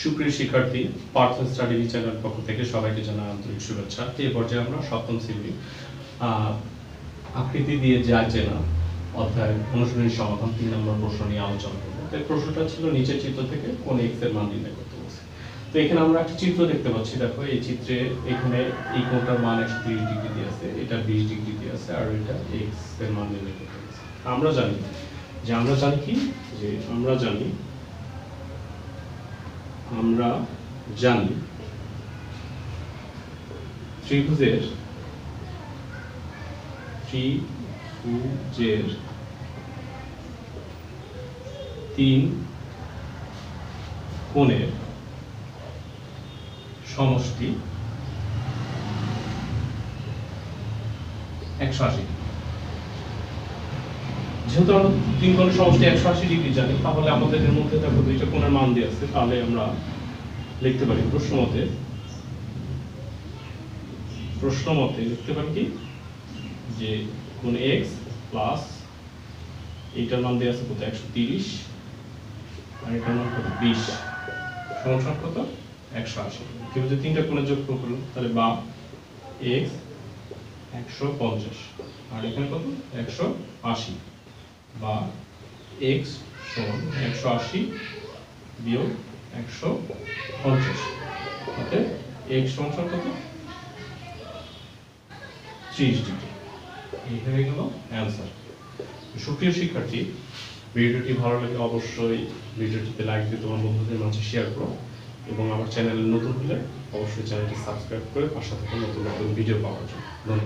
সুপ্রিয় শিক্ষার্থী, Partha study channel পক্ষ থেকে সবাইকে জানাই আন্তরিক শুভেচ্ছা। এই পর্যায়ে আমরা সপ্তম শ্রেণী আকৃতি দিয়ে যা চেনা অধ্যায় অনুশীলনী সমাধান 3 নম্বর প্রশ্ন নিয়ে আলোচনা করব। এই প্রশ্নটা ছিল নিচের চিত্র থেকে কোন x এর মান নির্ণয় করতে বলছে। তো এখানে আমরা একটা চিত্র দেখতে পাচ্ছি। দেখো এই চিত্রে এখানে এই কোণটার মান 130 ডিগ্রি দিয়ে আছে, এটা 20 ডিগ্রি দিয়ে আছে, আর এটা x এর মান নির্ণয় করতে বলছে। আমরা জানি ত্রিভুজের তিন কোণের সমষ্টি 180 ডিগ্রি। যেহেতু আমরা তিন কোণের সমষ্টি 180 ডিগ্রি জানি, তাহলে আমাদের এর মধ্যে দেখো দুইটা কোণের মান দেওয়া আছে, তাহলে আমরা লিখতে পারি প্রশ্ন মতে লিখতে পারি কি যে কোণ x প্লাস এইটার মান দেওয়া আছে কত 130 আর এটার মান কত 20 সমান কত 180। কিন্তু তিনটা কোণের যোগফল করলাম, তাহলে বা x 150 আর এখানে কত 180 বা x সমান 180 বিয়োগ 150, ওকে x সমান কত 30 ডিগ্রি। এই হয়ে গেল অ্যান্সার। সুপ্রিয় শিক্ষার্থী, ভিডিওটি ভালো লাগলে অবশ্যই ভিডিওটিতে লাইক দিয়ে তোমার বন্ধুদের মাঝে শেয়ার করো এবং আমার চ্যানেলে নতুন হলে অবশ্যই চ্যানেলটি সাবস্ক্রাইব করে পাশে থাকা নতুন ভিডিও পাওয়ার জন্য ধন্যবাদ।